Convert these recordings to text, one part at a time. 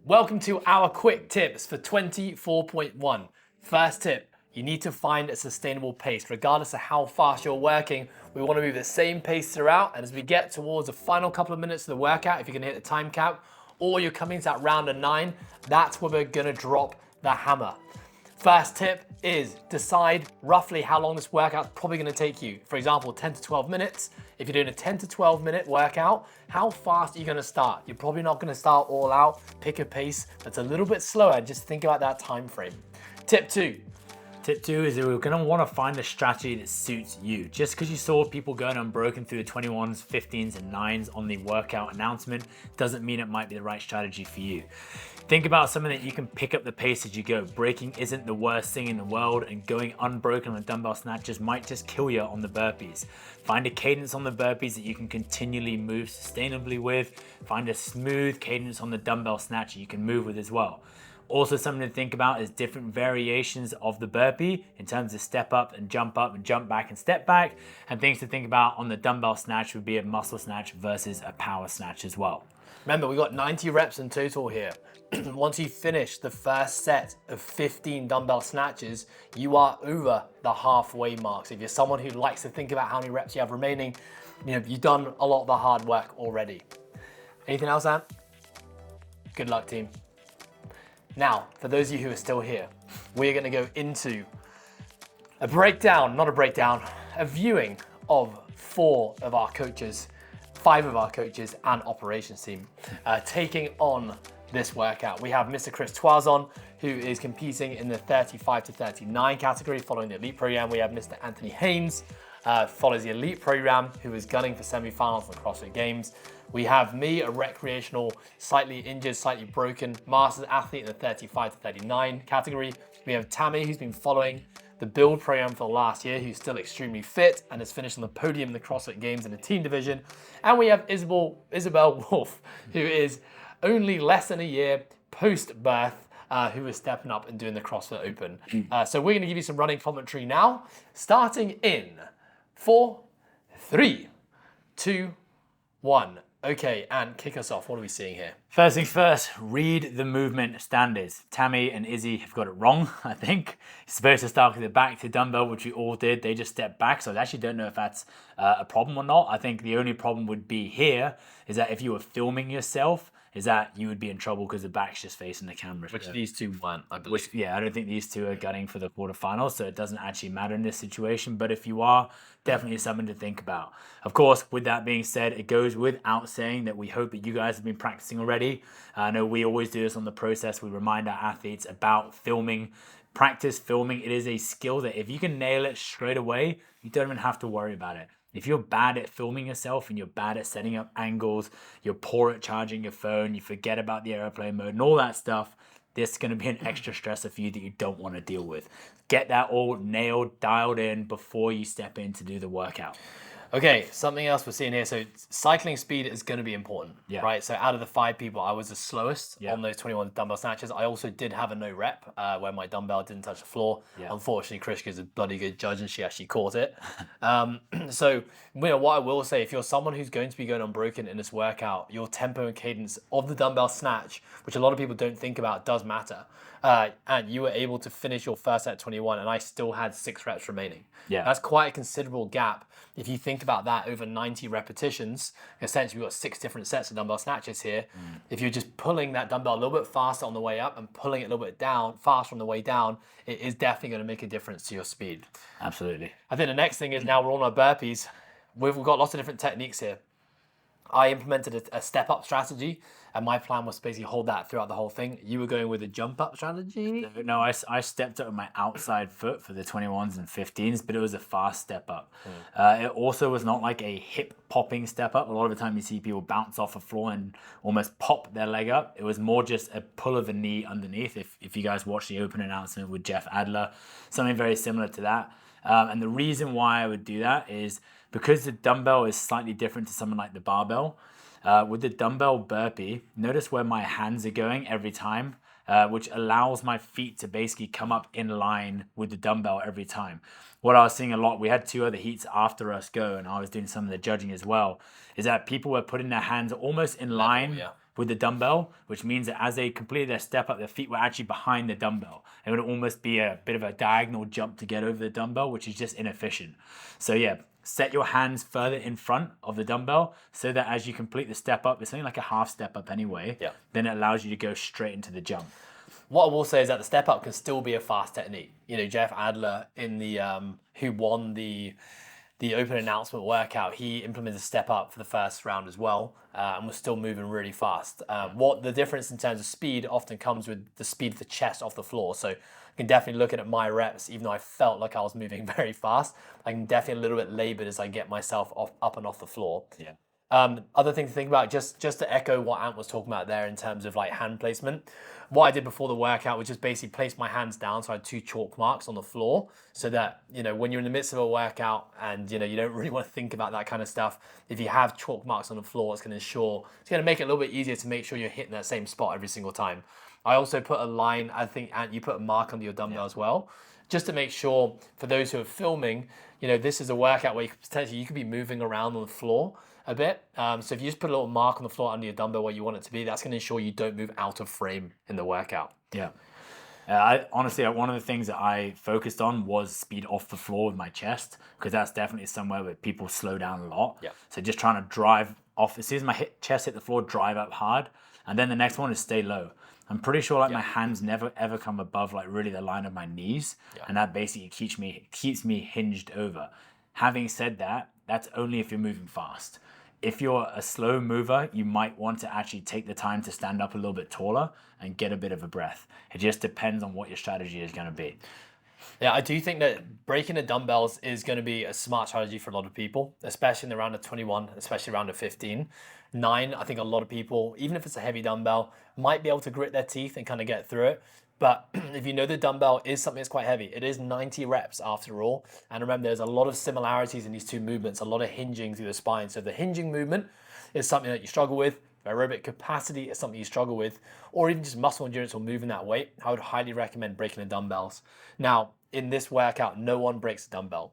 Welcome to our quick tips for 24.1. First tip, you need to find a sustainable pace. Regardless of how fast you're working, we want to move the same pace throughout. And as we get towards the final couple of minutes of the workout, if you can hit the time cap, or you're coming to that round of 9, that's where we're gonna drop the hammer. First tip is decide roughly how long this workout's probably gonna take you. For example, 10 to 12 minutes. If you're doing a 10 to 12 minute workout, how fast are you gonna start? You're probably not gonna start all out. Pick a pace that's a little bit slower. Just think about that time frame. Tip 2. Tip 2 is that we're going to want to find a strategy that suits you. Just because you saw people going unbroken through the 21s, 15s, and 9s on the workout announcement doesn't mean it might be the right strategy for you. Think about something that you can pick up the pace as you go. Breaking isn't the worst thing in the world, and going unbroken on the dumbbell snatches might just kill you on the burpees. Find a cadence on the burpees that you can continually move sustainably with. Find a smooth cadence on the dumbbell snatch you can move with as well. Also, something to think about is different variations of the burpee in terms of step up and jump back and step back. And things to think about on the dumbbell snatch would be a muscle snatch versus a power snatch as well. Remember, we got 90 reps in total here. Once you finish the first set of 15 dumbbell snatches, you are over the halfway mark. So if you're someone who likes to think about how many reps you have remaining, you've done a lot of the hard work already. Anything else, Ant? Good luck, team. Now, for those of you who are still here, we're gonna go into a viewing of 5 of our coaches and operations team taking on this workout. We have Mr. Chris Toison, who is competing in the 35 to 39 category following the elite program. We have Mr. Anthony Haynes, follows the elite program, who is gunning for semi-finals for CrossFit Games. We have me, a recreational, slightly injured, slightly broken masters athlete in the 35 to 39 category. We have Tammy, who's been following the build program for the last year, who's still extremely fit and has finished on the podium in the CrossFit Games in the team division. And we have Isabel Wolf, who is only less than a year post-birth, who is stepping up and doing the CrossFit Open. So we're gonna give you some running commentary now, starting in 4, 3, 2, 1. Okay, and kick us off. What are we seeing here? First things first, read the movement standards. Tammy and Izzy have got it wrong, I think. You're supposed to start with the back to dumbbell, which we all did. They just stepped back, so I actually don't know if that's a problem or not. I think the only problem would be here is that if you were filming yourself, is that you would be in trouble because the back's just facing the camera. Which these two weren't, I believe. I don't think these two are gunning for the quarterfinals, so it doesn't actually matter in this situation. But if you are, definitely something to think about. Of course, with that being said, it goes without saying that we hope that you guys have been practicing already. I know we always do this on the process. We remind our athletes about filming. Practice filming. It is a skill that if you can nail it straight away, you don't even have to worry about it. If you're bad at filming yourself and you're bad at setting up angles, you're poor at charging your phone, you forget about the airplane mode and all that stuff, this is going to be an extra stressor for you that you don't want to deal with. Get that all nailed, dialed in before you step in to do the workout. Okay, something else we're seeing here. So cycling speed is going to be important, right? So out of the 5 people, I was the slowest on those 21 dumbbell snatches. I also did have a no rep where my dumbbell didn't touch the floor. Unfortunately, Krishka's a bloody good judge and she actually caught it. So what I will say, if you're someone who's going to be going unbroken in this workout, your tempo and cadence of the dumbbell snatch, which a lot of people don't think about, does matter. And you were able to finish your first set at 21 and I still had 6 reps remaining. That's quite a considerable gap. If you think about that over 90 repetitions, essentially we've got 6 different sets of dumbbell snatches here. If you're just pulling that dumbbell a little bit faster on the way up and pulling it a little bit down, faster on the way down, it is definitely going to make a difference to your speed. Absolutely. I think the next thing is now we're on our burpees. We've got lots of different techniques here. I implemented a step-up strategy, and my plan was to basically hold that throughout the whole thing. You were going with a jump-up strategy? No, I stepped up with my outside foot for the 21s and 15s, but it was a fast step up. It also was not like a hip-popping step up. A lot of the time you see people bounce off the floor and almost pop their leg up. It was more just a pull of the knee underneath. If you guys watched the open announcement with Jeff Adler, something very similar to that. And the reason why I would do that is because the dumbbell is slightly different to something like the barbell. With the dumbbell burpee, notice where my hands are going every time, which allows my feet to basically come up in line with the dumbbell every time. What I was seeing a lot, we had 2 other heats after us go, and I was doing some of the judging as well, is that people were putting their hands almost in line with the dumbbell, which means that as they completed their step up, their feet were actually behind the dumbbell. It would almost be a bit of a diagonal jump to get over the dumbbell, which is just inefficient. So yeah, set your hands further in front of the dumbbell so that as you complete the step up, it's only like a half step up anyway, then it allows you to go straight into the jump. What I will say is that the step up can still be a fast technique. You know, Jeff Adler in the who won the open announcement workout, he implemented a step up for the first round as well, and was still moving really fast. What the difference in terms of speed often comes with the speed of the chest off the floor. So I can definitely look at my reps, even though I felt like I was moving very fast, I can definitely a little bit labored as I get myself up and off the floor. Yeah. Other thing to think about, just to echo what Ant was talking about there in terms of like hand placement. What I did before the workout was just basically place my hands down, so I had 2 chalk marks on the floor, so that, you know, when you're in the midst of a workout and, you know, you don't really want to think about that kind of stuff, if you have chalk marks on the floor, it's going to make it a little bit easier to make sure you're hitting that same spot every single time. I also put a line, I think, Ant, you put a mark under your dumbbell as well, just to make sure for those who are filming, you know, this is a workout where you could be moving around on the floor a bit. So if you just put a little mark on the floor under your dumbbell where you want it to be, that's going to ensure you don't move out of frame in the workout. Yeah. I honestly, one of the things that I focused on was speed off the floor with my chest, because that's definitely somewhere where people slow down a lot. Yeah. So just trying to drive off, as soon as my chest hit the floor, drive up hard. And then the next one is stay low. I'm pretty sure like my hands never ever come above like really the line of my knees. And that basically keeps me hinged over. Having said that, that's only if you're moving fast. If you're a slow mover, you might want to actually take the time to stand up a little bit taller and get a bit of a breath. It just depends on what your strategy is going to be. Yeah, I do think that breaking the dumbbells is going to be a smart strategy for a lot of people, especially in the round of 21, especially round of 15. 9, I think a lot of people, even if it's a heavy dumbbell, might be able to grit their teeth and kind of get through it. But if you know the dumbbell is something that's quite heavy, it is 90 reps after all. And remember, there's a lot of similarities in these two movements, a lot of hinging through the spine. So the hinging movement is something that you struggle with. Aerobic capacity is something you struggle with, or even just muscle endurance or moving that weight. I would highly recommend breaking the dumbbells. Now, in this workout, no one breaks the dumbbell.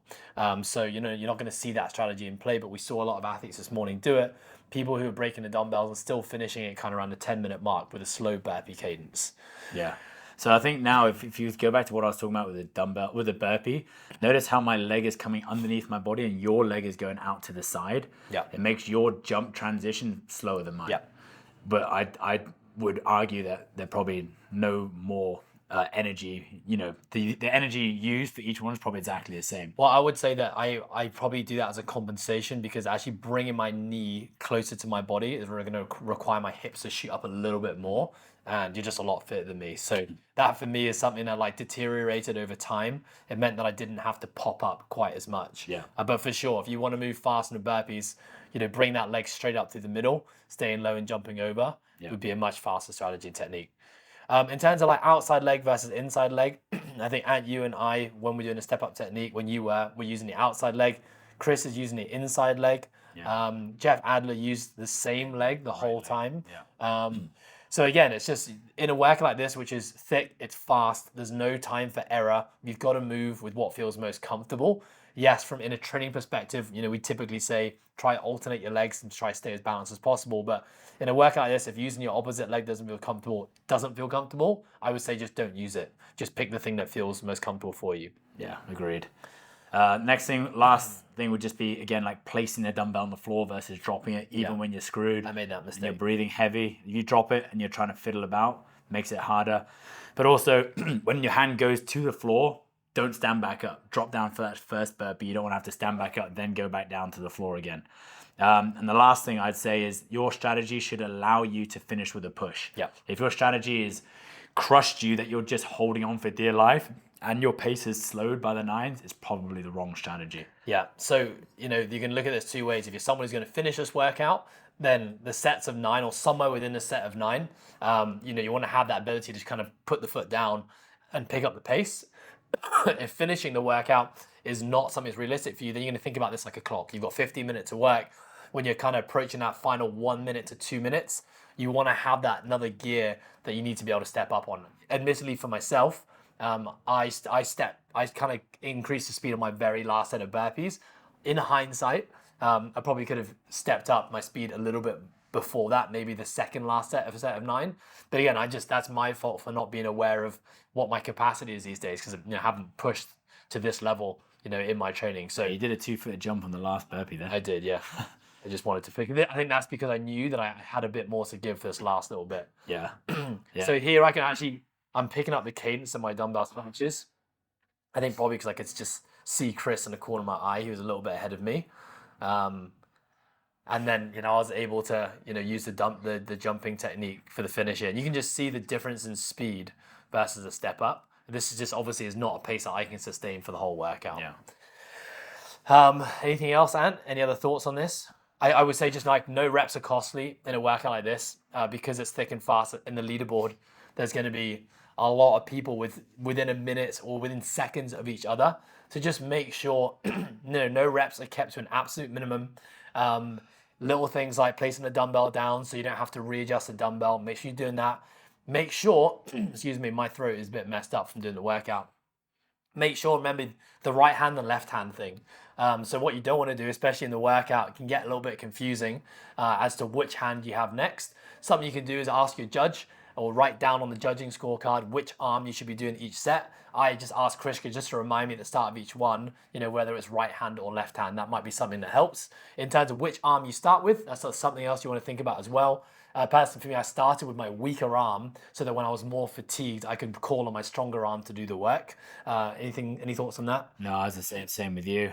So, you know, you're not going to see that strategy in play, but we saw a lot of athletes this morning do it. People who are breaking the dumbbells and still finishing it kind of around the 10-minute mark with a slow burpee cadence. Yeah. So I think now if you go back to what I was talking about with the dumbbell, with the burpee, notice how my leg is coming underneath my body and your leg is going out to the side. Yeah. It makes your jump transition slower than mine. Yeah. But I would argue that they're probably no more energy, you know, the energy used for each one is probably exactly the same. Well, I would say that I probably do that as a compensation, because actually bringing my knee closer to my body is going to require my hips to shoot up a little bit more, and you're just a lot fitter than me. So that for me is something that like deteriorated over time. It meant that I didn't have to pop up quite as much. Yeah. But for sure, if you want to move fast in the burpees, you know, bring that leg straight up through the middle, staying low and jumping over would be a much faster strategy and technique. In terms of like outside leg versus inside leg, I think Ant, you and I, when we're doing a step up technique, when you were using the outside leg, Chris is using the inside leg. Yeah. Jeff Adler used the same leg the whole time. Yeah. So again, it's just in a workout like this, which is thick, it's fast, there's no time for error. You've got to move with what feels most comfortable. Yes, from in a training perspective, you know, we typically say try alternate your legs and try to stay as balanced as possible. But in a workout like this, if using your opposite leg doesn't feel comfortable, I would say just don't use it. Just pick the thing that feels most comfortable for you. Yeah, agreed. Last thing would just be, again, like placing the dumbbell on the floor versus dropping it, even when you're screwed. I made that mistake. You're breathing heavy. You drop it and you're trying to fiddle about, makes it harder. But also, when your hand goes to the floor, don't stand back up. Drop down for that first burpee. You don't want to have to stand back up, then go back down to the floor again. And the last thing I'd say is your strategy should allow you to finish with a push. Yeah. If your strategy is crushed you, that you're just holding on for dear life, and your pace is slowed by the 9s, it's probably the wrong strategy. Yeah, so, you know, you can look at this 2 ways. If you're someone who's going to finish this workout, then the sets of 9 or somewhere within the set of 9, you know, you want to have that ability to kind of put the foot down and pick up the pace. If finishing the workout is not something that's realistic for you, then you're going to think about this like a clock. You've got 15 minutes to work. When you're kind of approaching that final 1 minute to 2 minutes, you want to have that another gear that you need to be able to step up on. Admittedly, for myself, I kind of increased the speed on my very last set of burpees. In hindsight, I probably could have stepped up my speed a little bit before that, maybe the second last set of a set of 9. But again, that's my fault for not being aware of what my capacity is these days, because I haven't pushed to this level, in my training. So You did a 2-foot jump on the last burpee there. I did, yeah. I just wanted to figure it. I think that's because I knew that I had a bit more to give for this last little bit. Yeah. Yeah. So here I'm picking up the cadence of my dumbbell snatches. I think probably because I could just see Chris in the corner of my eye. He was a little bit ahead of me. And then, I was able to, use the jumping technique for the finish here. And you can just see the difference in speed versus a step up. This is just obviously is not a pace that I can sustain for the whole workout. Yeah. Anything else, Ant? Any other thoughts on this? I would say just like no reps are costly in a workout like this because it's thick and fast in the leaderboard. There's going to be a lot of people within a minute or within seconds of each other. So just make sure no reps are kept to an absolute minimum. Little things like placing the dumbbell down so you don't have to readjust the dumbbell. Make sure you're doing that. Make sure, excuse me, my throat is a bit messed up from doing the workout. Make sure, remember the right hand and left hand thing. So what you don't want to do, especially in the workout, it can get a little bit confusing as to which hand you have next. Something you can do is ask your judge or write down on the judging scorecard which arm you should be doing each set. I just asked Krishka just to remind me at the start of each one, whether it's right hand or left hand. That might be something that helps. In terms of which arm you start with, that's something else you want to think about as well. Personally, for me, I started with my weaker arm so that when I was more fatigued, I could call on my stronger arm to do the work. Any thoughts on that? No, I was the same with you.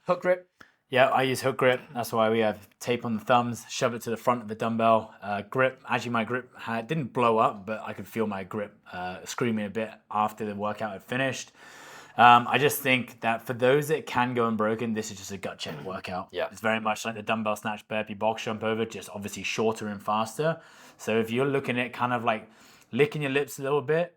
Hook grip? Yeah, I use hook grip. That's why we have tape on the thumbs, shove it to the front of the dumbbell. Grip, actually my grip didn't blow up, but I could feel my grip screaming a bit after the workout had finished. I just think that for those that can go unbroken, this is just a gut check workout. Yeah. It's very much like the dumbbell snatch burpee box jump over, just obviously shorter and faster. So if you're looking at kind of like licking your lips a little bit,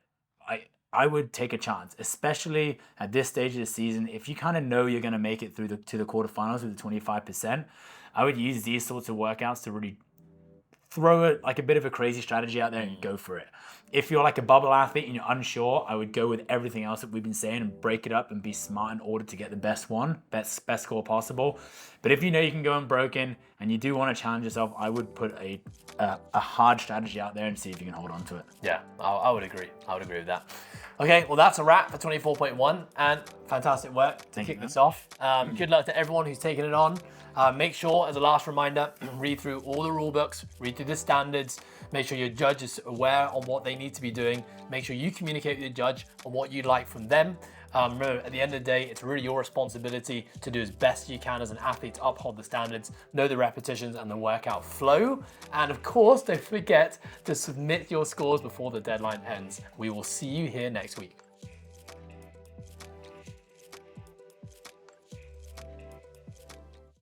I would take a chance, especially at this stage of the season. If you kind of know you're going to make it to the quarterfinals with the 25%, I would use these sorts of workouts to really throw it like a bit of a crazy strategy out there and go for it. If you're like a bubble athlete and you're unsure, I would go with everything else that we've been saying and break it up and be smart in order to get the best score possible. But if you know you can go unbroken and you do want to challenge yourself, I would put a hard strategy out there and see if you can hold on to it. Yeah, I would agree. I would agree with that. Okay, well that's a wrap for 24.1 and fantastic work to kick this off. Good luck to everyone who's taking it on. Make sure, as a last reminder, read through all the rule books, read through the standards, make sure your judge is aware on what they need to be doing, make sure you communicate with your judge on what you'd like from them. Remember, at the end of the day, it's really your responsibility to do as best you can as an athlete to uphold the standards, know the repetitions and the workout flow. And of course, don't forget to submit your scores before the deadline ends. We will see you here next week.